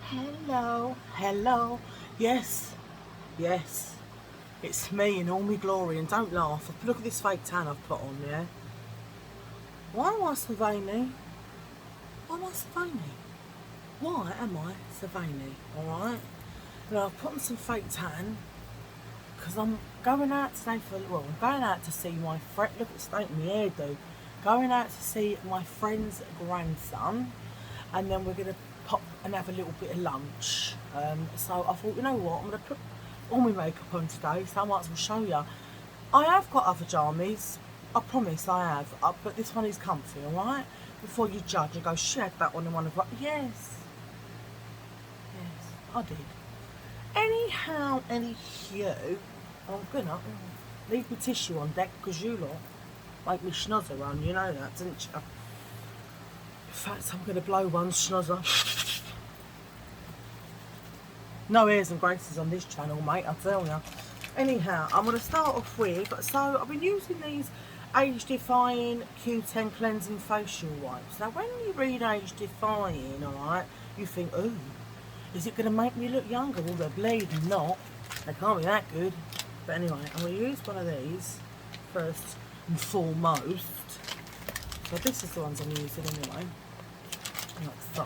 Hello, hello. Yes, yes, it's me in all my glory. And don't laugh. Look at this fake tan I've put on, yeah? Why am I so veiny? Why am I so veiny? Why am I so veiny? Alright? Now I've put on some fake tan because I'm going out today I'm going out to see my friend. Look at the state of my hairdo. Going out to see my friend's grandson, and then we're going to pop and have a little bit of lunch. So I thought, you know what, I'm going to put all my makeup on today, so I might as well show you. I have got other jammies, I promise I have, but this one is comfy, alright? Before you judge and go, she had that one and one of yes, yes, I did. Anyhow, I'm gonna leave my tissue on deck because you lot make me schnozzer run, you know that, didn't you? In fact, I'm going to blow one schnozzer. No airs and graces on this channel, mate, I tell you. Anyhow, I'm going to start off with, so I've been using these age-defying Q10 cleansing facial wipes. Now, when you read age-defying, alright, you think, ooh, is it going to make me look younger? Well, they're bleeding not. They can't be that good. But anyway, I'm going to use one of these first and foremost. So this is the ones I'm using anyway. Like so.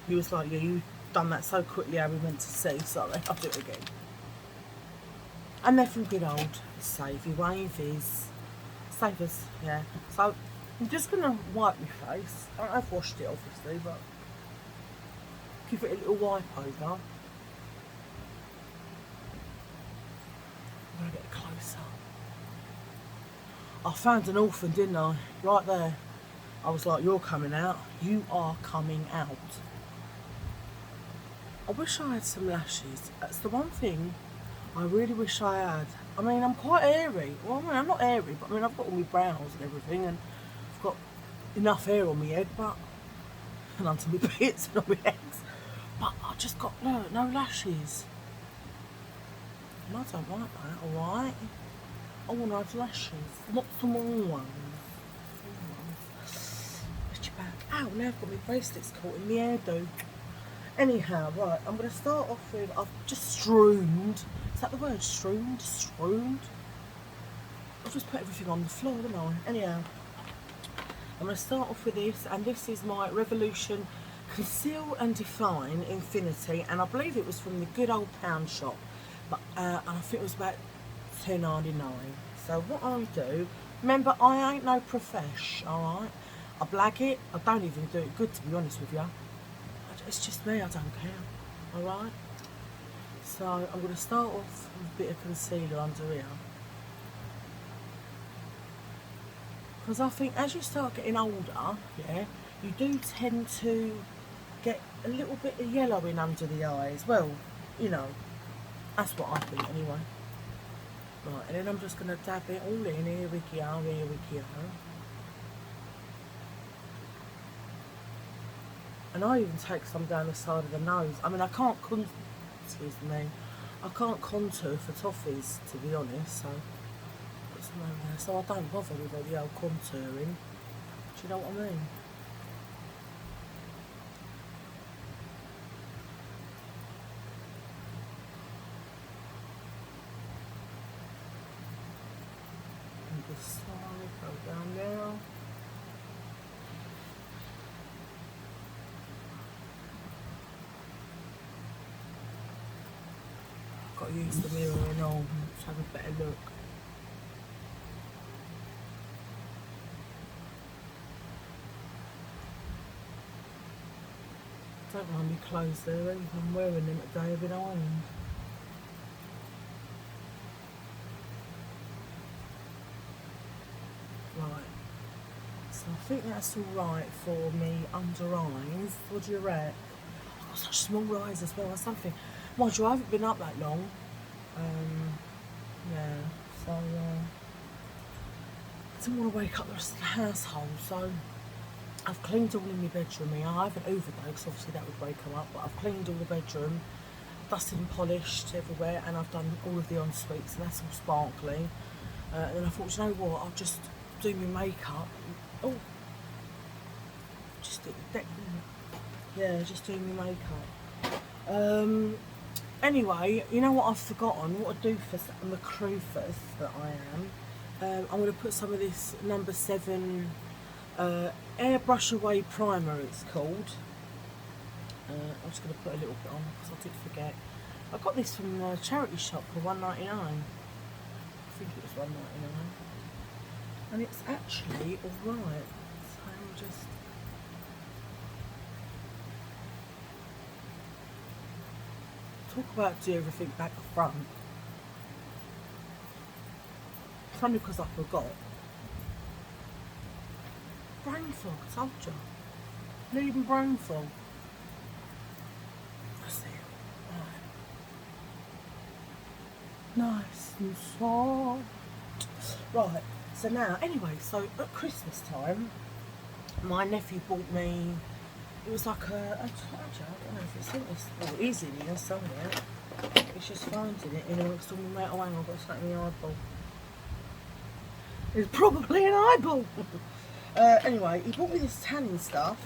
You was like, yeah, you done that so quickly I was meant to see. Sorry, I'll do it again. And they're from good old Savey Wavies. Savers, yeah. So I'm just going to wipe my face. I've washed it obviously, but give it a little wipe over. I'm going to get closer. I found an orphan, didn't I? Right there. I was like, you're coming out. You are coming out. I wish I had some lashes. That's the one thing I really wish I had. I mean, I'm quite airy. Well, I mean, I'm not airy, but I mean, I've got all my brows and everything, and I've got enough hair on my head, but and onto my bits and on my legs. But I just got no lashes. And I don't like that, alright? I want to have lashes, not some long ones. Lift your back. Ow, now I've got my bracelets caught in my hairdo. Anyhow, right, I'm going to start off with, I've just strewned. Is that the word? Strewned? Strewned? I've just put everything on the floor, haven't I? Anyhow, I'm going to start off with this, and this is my Revolution Conceal and Define Infinity, and I believe it was from the good old pound shop, but and I think it was about $2.99. So what I'll do, remember I ain't no profesh, alright? I blag it, I don't even do it good to be honest with you. It's just me, I don't care, alright? So I'm going to start off with a bit of concealer under here. Because I think as you start getting older, yeah, you do tend to get a little bit of yellowing under the eyes. Well, you know, that's what I think anyway. Right, and then I'm just going to dab it all in, here we go, here we go. And I even take some down the side of the nose. I mean, I can't excuse me, I can't contour for toffees, to be honest, so put some over there. So I don't bother with all the old contouring. Do you know what I mean? And this side, go down there. Got to use the mirror and all to have a better look. Don't mind me clothes there, I'm wearing them today, I've been ironed. Right, so I think that's alright for me under eyes. What do you reckon? I've got such small eyes as well or something. Mind you, I haven't been up that long. Yeah, so I didn't want to wake up the rest of the household, so I've cleaned all in my bedroom here. I haven't hoovered though, because obviously that would wake them up, but I've cleaned all the bedroom, dusted and polished everywhere, and I've done all of the en-suites, and that's all sparkly. And then I thought, you know what, I'll just do my makeup. Oh, just do the deck. Yeah, just doing my makeup. Anyway, you know what I've forgotten? What a doofus and the crewfus that I am. I'm going to put some of this number 7 airbrush away primer, it's called. I'm just going to put a little bit on because I did forget. I got this from a charity shop for $1.99. I think it was $1.99. And it's actually alright. So I'm just... Talk about do everything back to front. It's only because I forgot. Brain fog, I told you. Leaving brain fog. That's it. Right. Nice and soft. Right, so now, anyway, so at Christmas time, my nephew bought me, it was like a, I don't know if it's in this, well it is in here somewhere. It's just finding it in amongst all my metal. Hang on, I've got something in the eyeball. It's probably an eyeball. Anyway, he bought me this tanning stuff,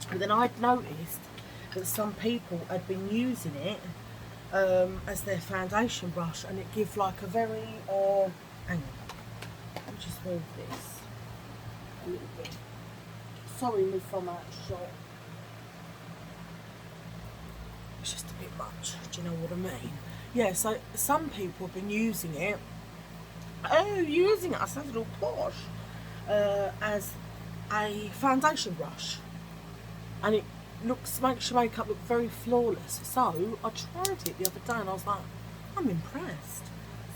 and then I'd noticed that some people had been using it as their foundation brush, and it gives like a very, hang on, let me just move this a little bit. Sorry, me from that shot. It's just a bit much, do you know what I mean? Yeah, so some people have been using it. Oh, using it, I sound a little posh. As a foundation brush, and it makes your makeup look very flawless. So I tried it the other day and I was like, I'm impressed.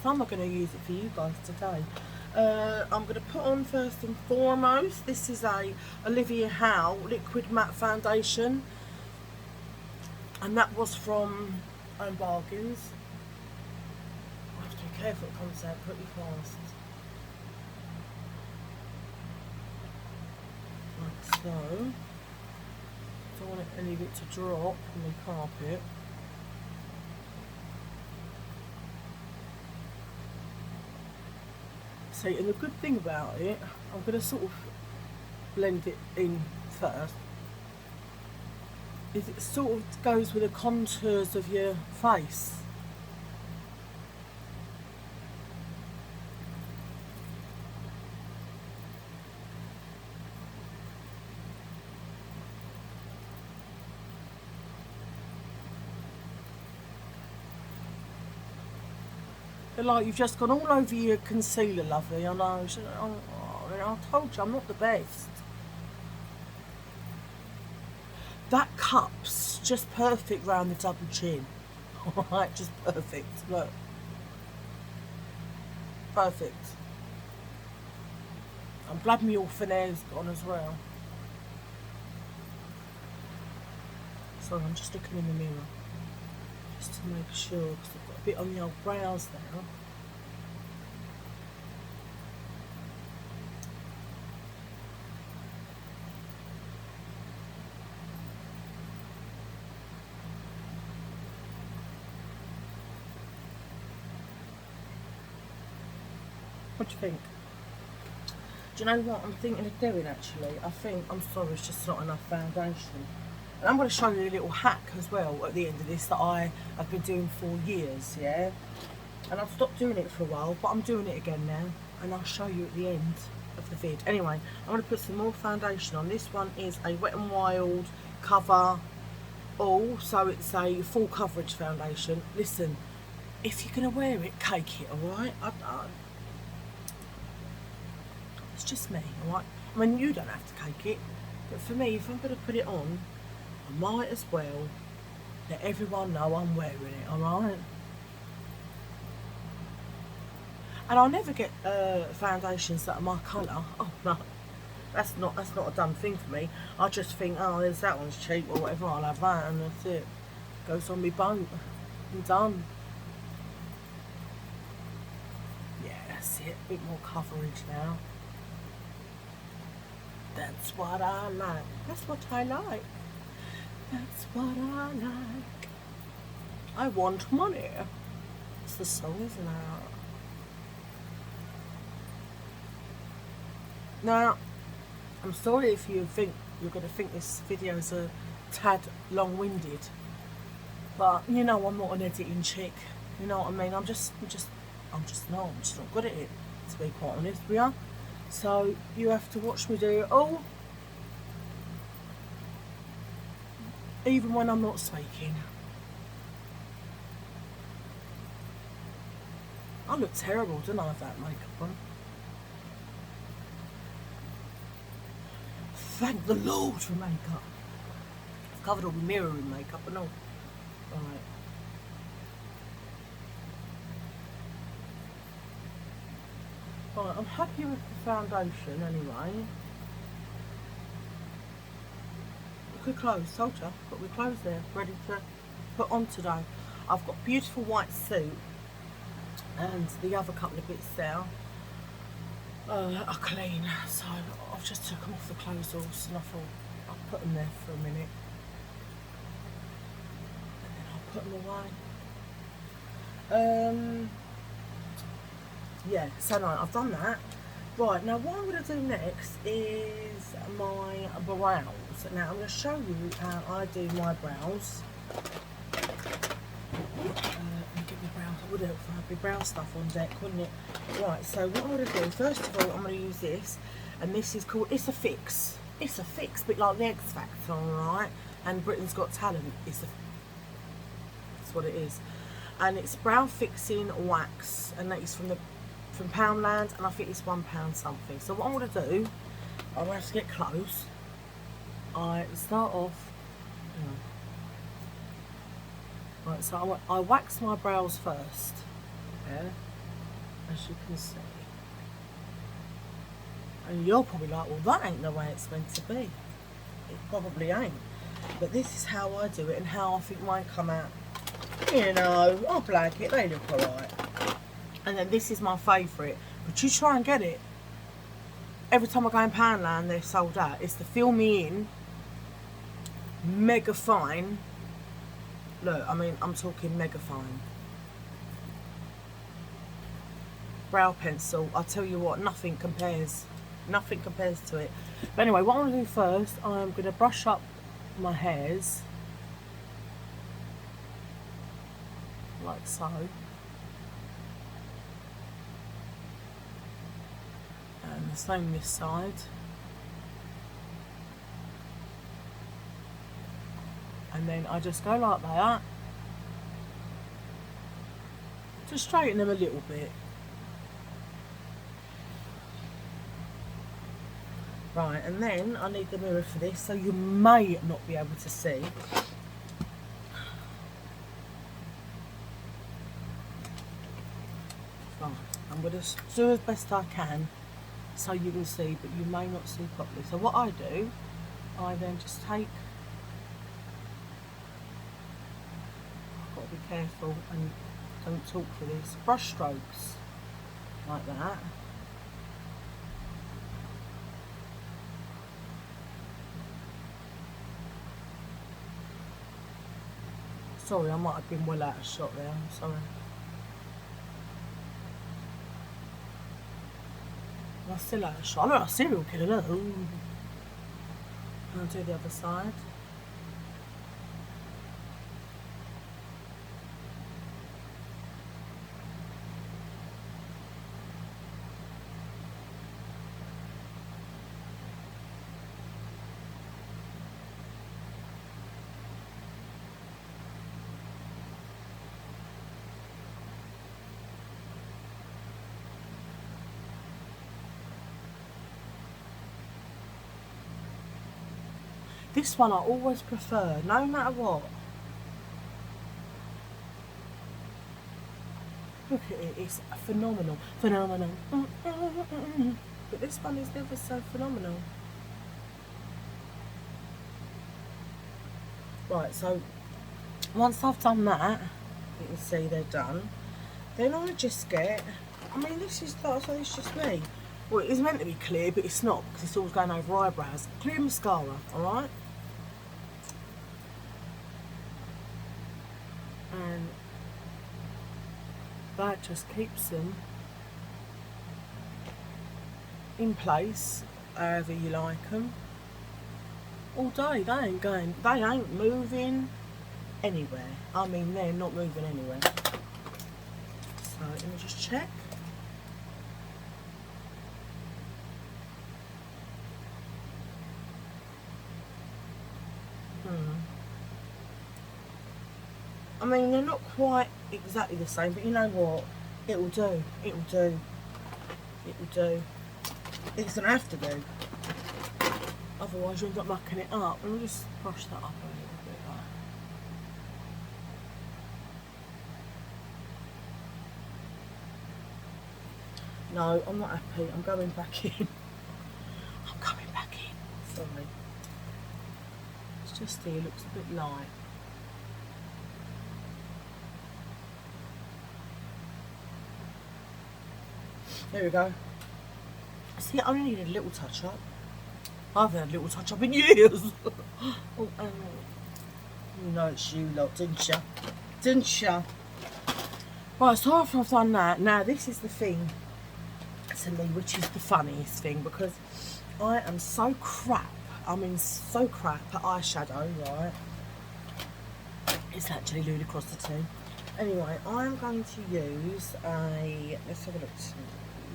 So I'm going to use it for you guys today. I'm going to put on first and foremost, this is a Olivia Howe liquid matte foundation, and that was from Own Bargains. I have to be careful, it comes out pretty fast. Like so. Don't want any of it to drop on the carpet. See, and the good thing about it, I'm going to sort of blend it in first, is it sort of goes with the contours of your face. Like you've just gone all over your concealer, lovely. I know. I told you I'm not the best. That cup's just perfect round the double chin. Alright, just perfect. Look. Perfect. I'm glad my orphan hair's gone as well. Sorry, I'm just looking in the mirror. Just to make sure, because I've got a bit on the old brows now. What do you think? Do you know what I'm thinking of doing actually? I'm sorry, it's just not enough foundation. And I'm going to show you a little hack as well at the end of this that I have been doing for years, yeah? And I've stopped doing it for a while, but I'm doing it again now. And I'll show you at the end of the vid. Anyway, I'm going to put some more foundation on. This one is a Wet n Wild Cover All, so it's a full coverage foundation. Listen, if you're going to wear it, cake it, alright? It's just me, alright? I mean, you don't have to cake it, but for me, if I'm going to put it on, I might as well let everyone know I'm wearing it, alright? And I'll never get foundations that are my colour. Oh no, that's not a done thing for me. I just think, oh, there's that one's cheap or whatever, I'll have that, and that's it. Goes on my boat. I'm done. Yeah, that's it. A bit more coverage now. That's what I like. That's what I like. That's what I like. I want money. It's the song, isn't it? Now, I'm sorry if you think you're going to think this video is a tad long-winded. But you know, I'm not an editing chick. You know what I mean? I'm just not. I'm just not good at it, to be quite honest with you. So you have to watch me do it all, even when I'm not speaking. I look terrible, don't I, with that makeup on? Thank the Lord for makeup. I've covered all the mirror in makeup and all. Right. Right, I'm happy with the foundation anyway. Good clothes, told you. Got my clothes there, ready to put on today. I've got a beautiful white suit, and the other couple of bits there are clean. So I've just took them off the clothes horse, and I thought I'll put them there for a minute, and then I'll put them away. Yeah, so no, I've done that. Right, now what I'm going to do next is my brows. Now I'm going to show you how I do my brows. Let me get my brows. I would have had my brow stuff on deck, wouldn't it? Right, so what I'm going to do, first of all, I'm going to use this, and this is called, it's a fix. It's a fix, a bit like the X Factor, alright? And Britain's Got Talent, that's what it is. And it's brow fixing wax, and that is from Poundland, and I think it's £1 something. So what I'm going to do, I'm going to have to get close. I start off, right, so I wax my brows first, yeah, as you can see. And you're probably like, well, that ain't the way it's meant to be. It probably ain't. But this is how I do it, and how I think mine come out. You know, I'll black it, they look alright. And then this is my favourite, but you try and get it. Every time I go in Poundland, they're sold out. It's the Fill Me In, mega fine. Look, I mean, I'm talking mega fine. Brow pencil, I'll tell you what, nothing compares. Nothing compares to it. But anyway, what I'm going to do first, I'm going to brush up my hairs. Like so. And the same this side. And then I just go like that. Just straighten them a little bit. Right, and then I need the mirror for this, so you may not be able to see. Right, I'm going to do as best I can so you can see, but you may not see properly. So what I do, I then just take, I've got to be careful and don't talk for this, brush strokes like that. Sorry, I might have been well out of shot there, I'm sorry. I'm still out of shot. I look like a serial killer, look. Ooh. I'll do the other side. This one I always prefer, no matter what. Look at it, it's phenomenal. Phenomenal. But this one is never so phenomenal. Right, so once I've done that, you can see they're done. Then I just get, I mean, this is like, so it's just me. Well, it's meant to be clear, but it's not, because it's always going over eyebrows. Clear mascara, alright? And that just keeps them in place, however you like them, all day. They ain't moving. anywhere. I mean, they're not moving anywhere. So let me just check. I mean, they're not quite exactly the same, but you know what? It will do. It will do. It will do. It's going to have to do. Otherwise, you end up mucking it up. And we'll just brush that up a little bit. Like. No, I'm not happy. I'm going back in. I'm coming back in. Sorry. It's just here. Looks a bit light. There we go. See, I only needed a little touch up. I've had a little touch up in years. Oh, you know it's you lot, didn't you? Didn't you? Right, so after I've done that, now this is the thing to me, which is the funniest thing, because I am so crap. I mean, so crap at eyeshadow, right? It's actually ludicrous to do. Anyway, I'm going to use a, let's have a look.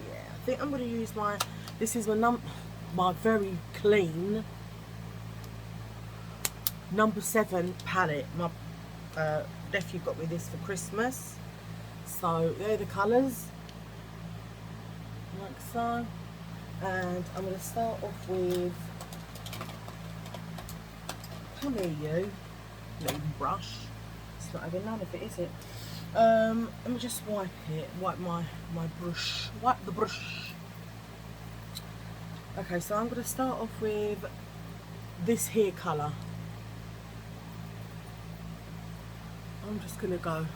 Yeah, I think I'm going to use my, this is my very clean number 7 palette. My nephew got me this for Christmas. So they're the colours, like so. And I'm going to start off with, come here you, little brush. It's not having none of it, is it? Let me just wipe it, wipe my brush, wipe the brush. Okay, so I'm going to start off with this here colour. I'm just going to go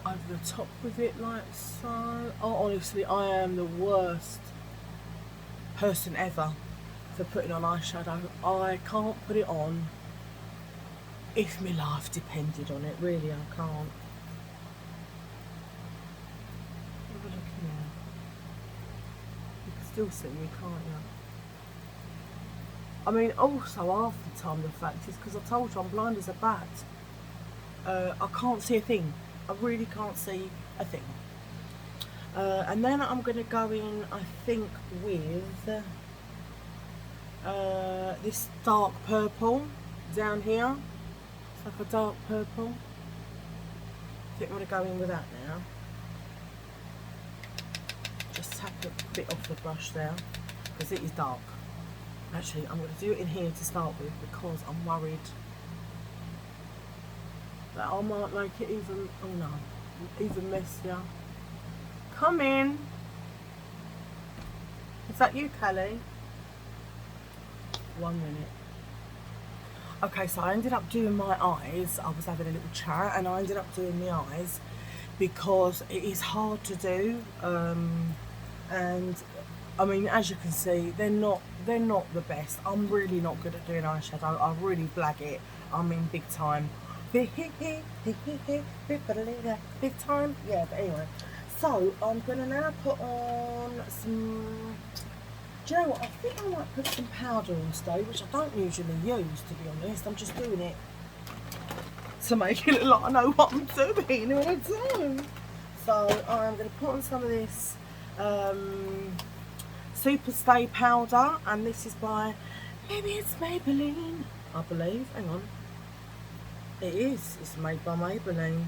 over the top with it like so. Oh, honestly, I am the worst person ever for putting on eyeshadow. I can't put it on if my life depended on it. Really, I can't. Have a look here. You can still see me, can't you? I mean, also half the time the fact is because I told you I'm blind as a bat. I can't see a thing. I really can't see a thing. And then I'm going to go in, I think, with this dark purple down here. It's like a dark purple. I think I'm going to go in with that now. Just tap a bit off the brush there, because it is dark. Actually, I'm going to do it in here to start with, because I'm worried that I might make it even, oh no, even messier. Come in. Is that you, Kelly? 1 minute. Okay, so I ended up doing my eyes. I was having a little chat and I ended up doing the eyes because it is hard to do. And I mean, as you can see, they're not the best. I'm really not good at doing eyeshadow. I really blag it. I mean, big time. Big time? Yeah, but anyway. So, I'm going to now put on some, do you know what, I think I might put some powder on today, which I don't usually use, to be honest. I'm just doing it to make it look like I know what I'm doing all the time. So, I'm going to put on some of this Super Stay powder, and this is by, maybe it's Maybelline, I believe. Hang on. It is. It's made by Maybelline.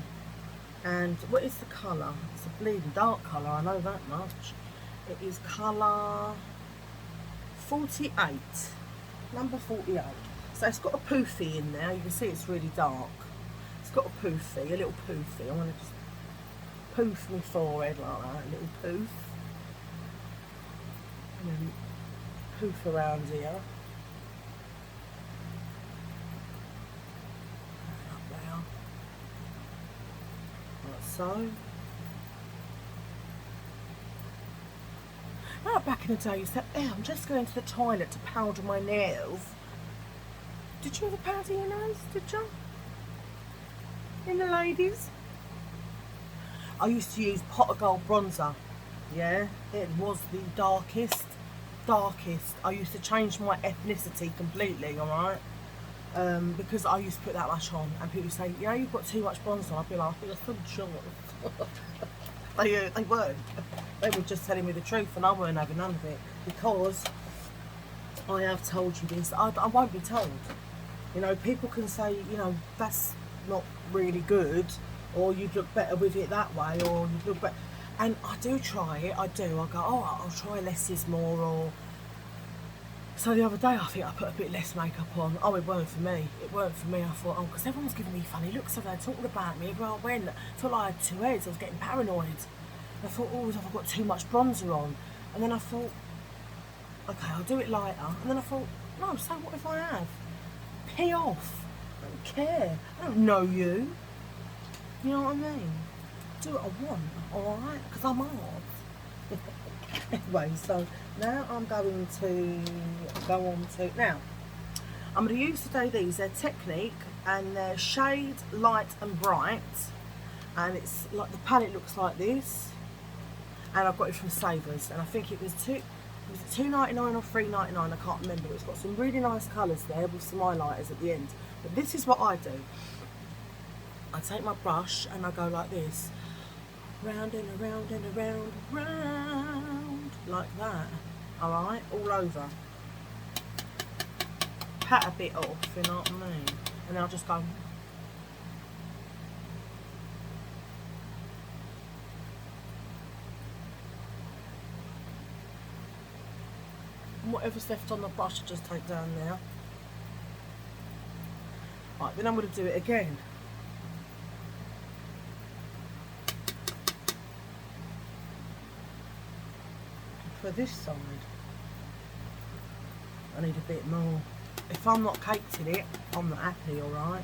And what is the colour? It's a bleeding dark colour, I know that much. It is colour 48. Number 48. So it's got a poofy in there. You can see it's really dark. It's got a poofy, a little poofy. I'm going to just poof my forehead like that, a little poof. And then poof around here. So, now back in the day you said, oh, I'm just going to the toilet to powder my nails. Did you ever powder your nails, did you? In the ladies? I used to use pot of gold bronzer. Yeah, it was the darkest darkest. I used to change my ethnicity completely, alright? Because I used to put that much on, and people say, you know, you've got too much bronzer on. I'd be like, I feel so short. They weren't. They were just telling me the truth, and I weren't having none of it, because I have told you this. I won't be told. You know, people can say, you know, that's not really good, or you'd look better with it that way, or you'd look better. And I do try it. I do. I go, oh, I'll try less is more, or. So the other day, I think I put a bit less makeup on. Oh, it weren't for me. It weren't for me. I thought, oh, because everyone's giving me funny looks. So they're talking about me everywhere I went. I felt like I had two heads. I was getting paranoid. I thought, oh, as if I've got too much bronzer on. And then I thought, okay, I'll do it lighter. And then I thought, no, so what if I have? Pee off. I don't care. I don't know you. You know what I mean? Do what I want, alright? Because I'm hard. Anyway, so now I'm going to go on to... Now, I'm going to use today these. They're Technique, and they're Shade, Light and Bright. And it's like, the palette looks like this. And I've got it from Savers. And I think it was $2.99 or $3.99, I can't remember. It's got some really nice colours there with some highlighters at the end. But this is what I do. I take my brush and I go like this. Round and around and around, round. Like that. Alright? All over. Pat a bit off, you know what I mean? And then I'll just go. And whatever's left on the brush, I just take down there. Right, then I'm going to do it again. For this side, I need a bit more. If I'm not caked in it, I'm not happy, alright?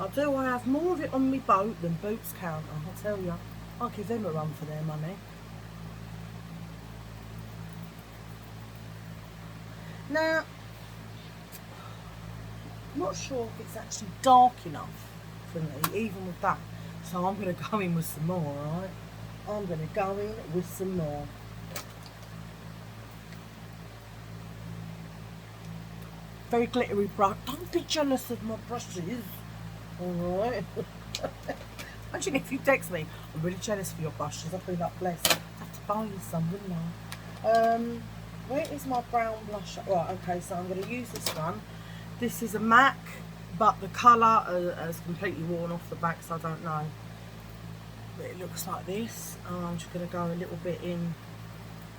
I have more of it on my boat than Boots counter, I tell you. I'll give them a run for their money. Now, I'm not sure if it's actually dark enough for me, even with that. So I'm going to go in with some more, alright? I'm going to go in with some more. Very glittery brush. Don't be jealous of my brushes. Alright. Imagine if you text me, I'm really jealous of your brushes. I'd be like, bless. I'd have to buy you some, wouldn't I? Where is my brown blush? Right, okay, so I'm going to use this one. This is a MAC, but the colour has completely worn off the back, so I don't know. But it looks like this. I'm just going to go a little bit in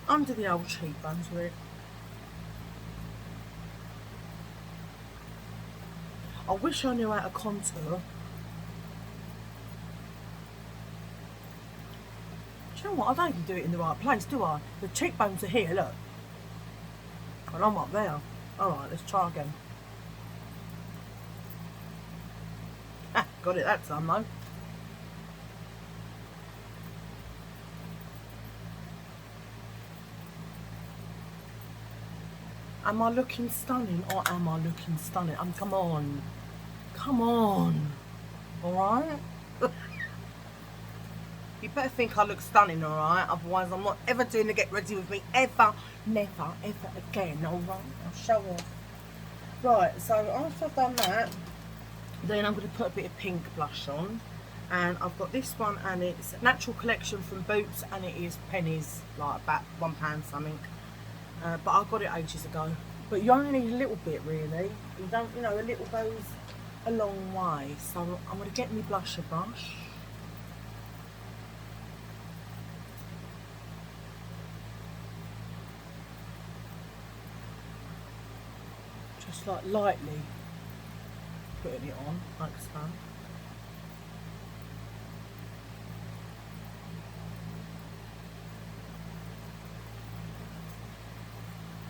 under the old cheekbones with it. I wish I knew how to contour. Do you know what? I don't even do it in the right place, do I? The cheekbones are here, look. And I'm up there. Alright, let's try again. Ah, got it that time though. Am I looking stunning or am I looking stunning? Come on. Come on. Alright? You better think I look stunning, alright? Otherwise I'm not ever doing the get ready with me ever, never, ever again, alright? I'll show off. Right, so after I've done that, then I'm going to put a bit of pink blush on. And I've got this one, and it's Natural Collection from Boots, and it is pennies, like about £1 something. But I got it ages ago. But you only need a little bit, really. You don't, you know, a little goes a long way. So I'm going to get my blusher brush. Just like lightly putting it on, like so.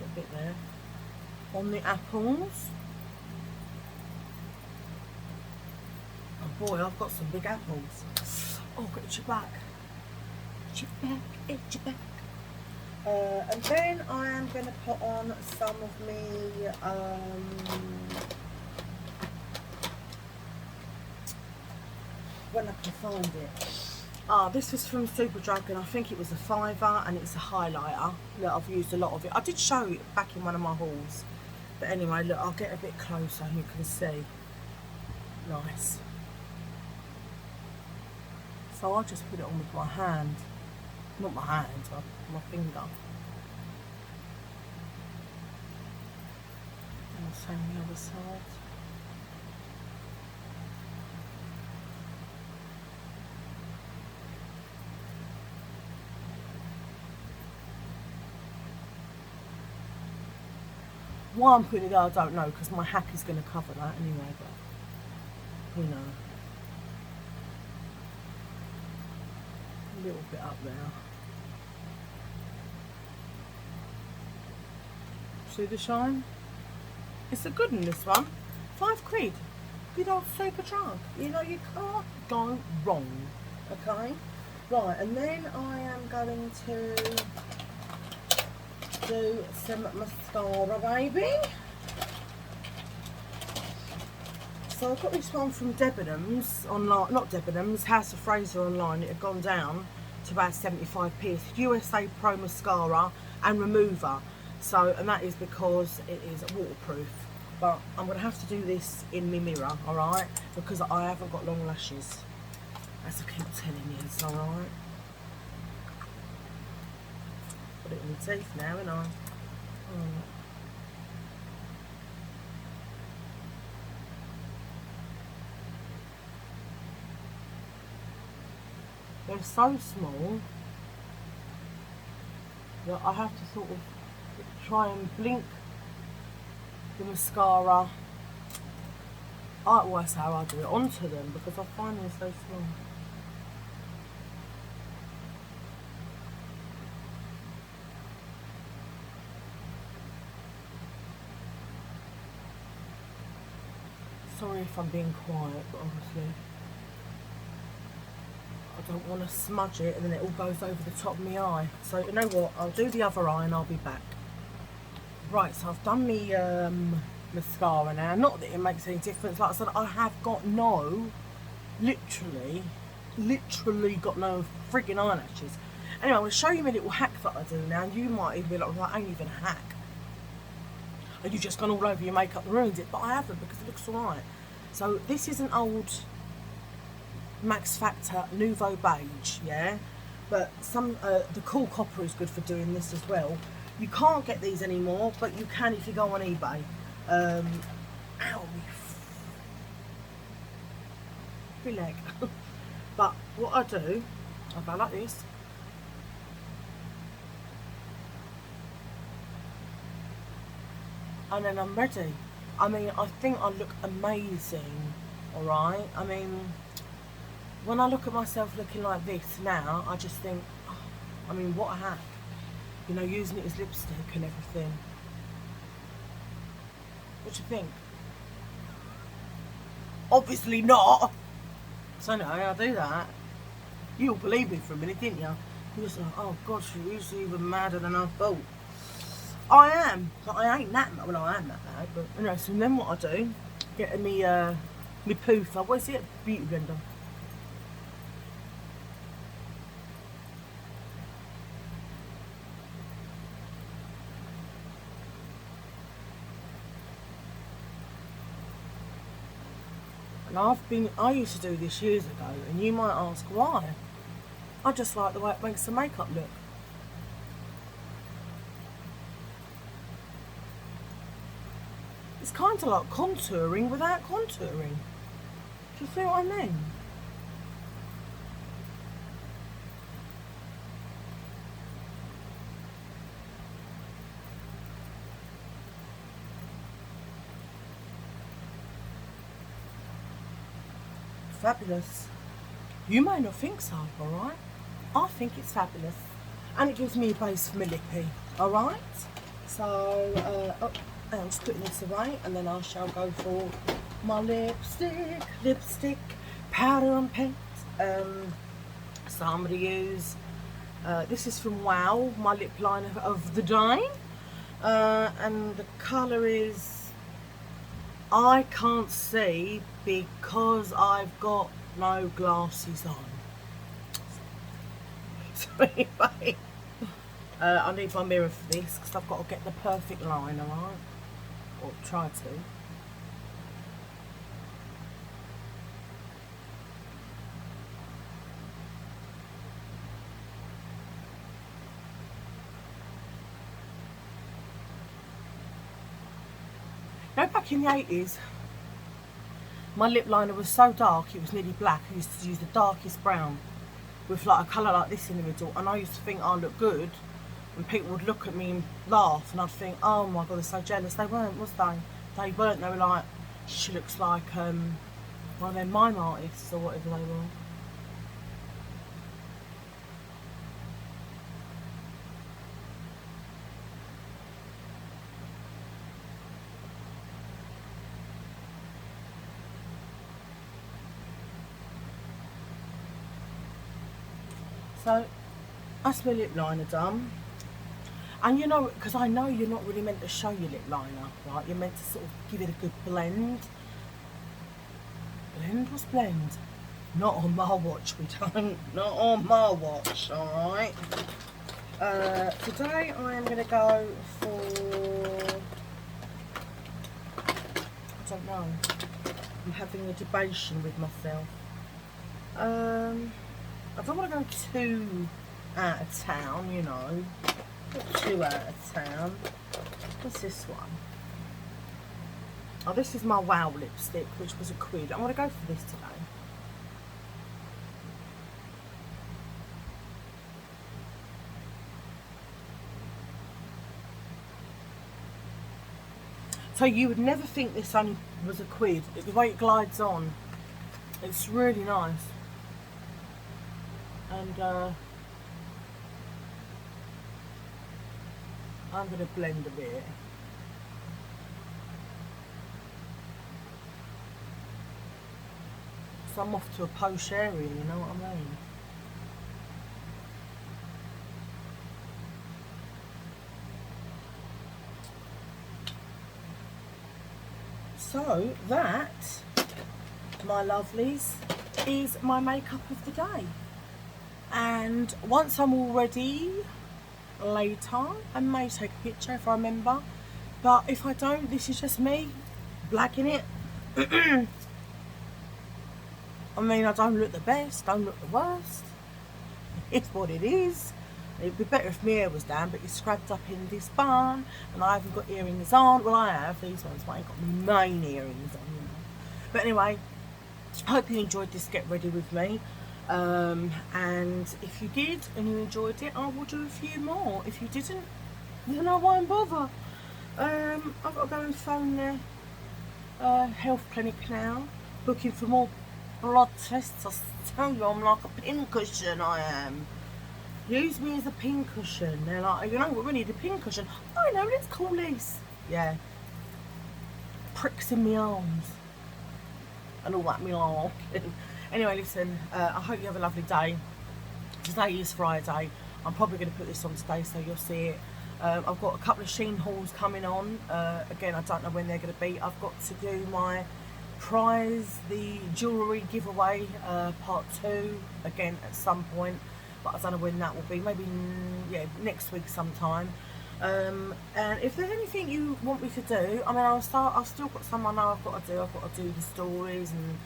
A bit there. On the apples. Oh boy, I've got some big apples. Oh, get your back. Get your back, get your back. And then I am going to put on some of me when I can find it. Ah, this was from Superdrug, and I think it was a £5, and it's a highlighter. Look, I've used a lot of it. I did show it back in one of my hauls. But anyway, look, I'll get a bit closer and you can see. Nice. So I just put it on with my hand. Not my hand, my finger. And the same on the other side. Why I'm putting it there, I don't know, because my hack is going to cover that anyway, but, you know. A little bit up there. See the shine? It's a good one, this one. £5. Good old Superdrug. You know, you can't go wrong, okay? Right, and then I am going to do some mascara, baby. So I've got this one from Debenhams online, not Debenhams, House of Fraser online. It had gone down to about 75p. It's USA Pro mascara and remover. So, and that is because it is waterproof. But I'm going to have to do this in my mirror, alright? Because I haven't got long lashes. As I keep telling you, it's alright. Put it in my teeth now, and I. They're so small that I have to sort of try and blink the mascara. Well, that's how I do it, onto them, because I find them so small. Sorry if I'm being quiet, but obviously I don't want to smudge it and then it all goes over the top of my eye. So you know what, I'll do the other eye and I'll be back. Right, so I've done the mascara now. Not that it makes any difference. Like I said, I have got no, literally got no frigging eyelashes. Anyway, I'm going to show you my little hack that I do now. And you might even be like, well, that ain't even a hack. And you've just gone all over your makeup and ruined it. But I haven't, because it looks alright. So this is an old Max Factor Nouveau Beige, yeah? But some the Cool Copper is good for doing this as well. You can't get these anymore, but you can if you go on eBay. Ow, my leg. But what I do, I go like this. And then I'm ready. I mean, I think I look amazing, alright? I mean, when I look at myself looking like this now, I just think, oh, I mean, what a hack. You know, using it as lipstick and everything. What do you think? Obviously not. So no, I do that. You'll believe me for a minute, didn't you? You're just like, oh gosh, you're even madder than I thought. I am, but I ain't that mad. Well, I am that mad, but anyway, so then what I do, get me my poof, what is it? Beauty blender. And I used to do this years ago, and you might ask why. I just like the way it makes the makeup look. It's kind of like contouring without contouring. Do you see what I mean? Fabulous. You may not think so, alright? I think it's fabulous. And it gives me a base for my lippy, alright? So, I'm just putting this away, and then I shall go for my lipstick, powder and paint. So I'm going to use, this is from Wow, my lip liner of the day. And the colour is, I can't see because I've got no glasses on. So anyway, I need my mirror for this because I've got to get the perfect line, alright? Or try to. Now back in the 80s, my lip liner was so dark it was nearly black. I used to use the darkest brown with like a colour like this in the middle, and I used to think I looked good, and people would look at me and laugh, and I'd think, oh my god, they're so jealous. They weren't, was they? They weren't. They were like, she looks like one of them mime artists or whatever they were. So that's my lip liner done. And you know, because I know you're not really meant to show your lip liner, right? You're meant to sort of give it a good blend. Blend? What's blend? Not on my watch, we don't. Not on my watch, alright? Today I am going to go for... I don't know. I'm having a debation with myself. I don't want to go too out of town, you know. Not too out of town. What's this one? Oh, this is my Wow lipstick, which was £1. I'm going to go for this today. So you would never think this only was £1. The way it glides on, it's really nice. And I'm going to blend a bit. So I'm off to a posh area, you know what I mean? So that, my lovelies, is my makeup of the day. And once I'm all ready, later, I may take a picture if I remember. But if I don't, this is just me blagging it. I mean, I don't look the best, don't look the worst. It's what it is. It'd be better if my hair was down, but it's scrubbed up in this bun, and I haven't got earrings on. Well, I have these ones, but I ain't got my main earrings on, you know. But anyway, I hope you enjoyed this Get Ready With Me. And if you did and you enjoyed it, I will do a few more. If you didn't, then I won't bother. I've got to go and phone the health clinic now, looking for more blood tests. I tell you, I'm like a pincushion, I am. Use me as a pincushion. They're like, you know what, we need a pincushion. I know, let's call this. Yeah. Pricks in my arms. And all that me like. Anyway, listen, I hope you have a lovely day. Today is Friday. I'm probably going to put this on today so you'll see it. I've got a couple of Sheen hauls coming on. Again, I don't know when they're going to be. I've got to do my prize, the jewellery giveaway, part 2, again at some point. But I don't know when that will be. Maybe, yeah, next week sometime. And if there's anything you want me to do, I mean, I've still got some I know I've got to do. I've got to do the stories and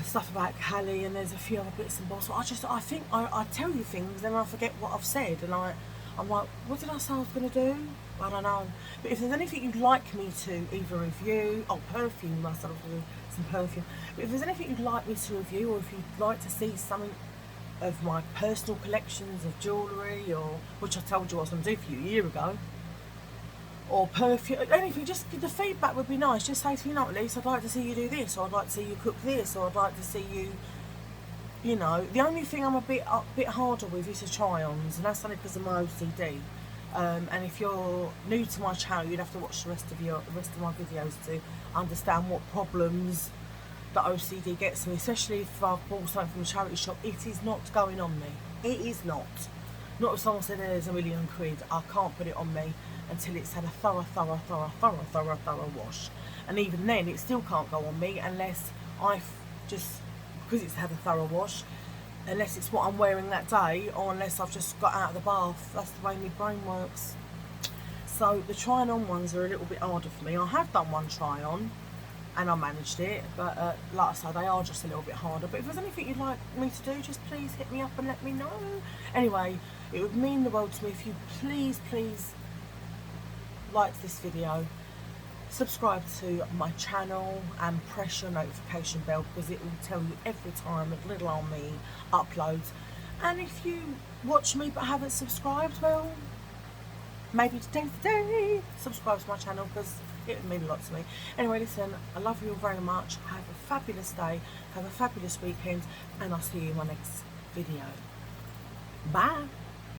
stuff about Callie, and there's a few other bits and bobs. But I think I tell you things, then I forget what I've said, and I'm like, what did I say I was going to do? I don't know. But if there's anything you'd like me to either review, perfume, I started to do some perfume. But if there's anything you'd like me to review, or if you'd like to see something of my personal collections of jewellery, or which I told you I was going to do for you a year ago, or perfume, anything, just the feedback would be nice. Just say to me, not Lisa, I'd like to see you do this, or I'd like to see you cook this, or I'd like to see you, you know. The only thing I'm a bit harder with is the try-ons, and that's only because of my OCD. And if you're new to my channel, you'd have to watch the rest of my videos to understand what problems that OCD gets me, especially if I've bought something from a charity shop. It is not going on me. It is not. Not if someone said there's £1 million. I can't put it on me until it's had a thorough wash. And even then, it still can't go on me unless I just because it's had a thorough wash, unless it's what I'm wearing that day, or unless I've just got out of the bath. That's the way my brain works. So the trying on ones are a little bit harder for me. I have done one try on and I managed it, but like I said, they are just a little bit harder. But if there's anything you'd like me to do, just please hit me up and let me know. Anyway, it would mean the world to me if you please like this video, subscribe to my channel and press your notification bell, because it will tell you every time a little old me uploads. And if you watch me but haven't subscribed, well, maybe today's the day. Subscribe to my channel, because it would mean a lot to me. Anyway, listen, I love you all very much. Have a fabulous day, have a fabulous weekend, and I'll see you in my next video. Bye.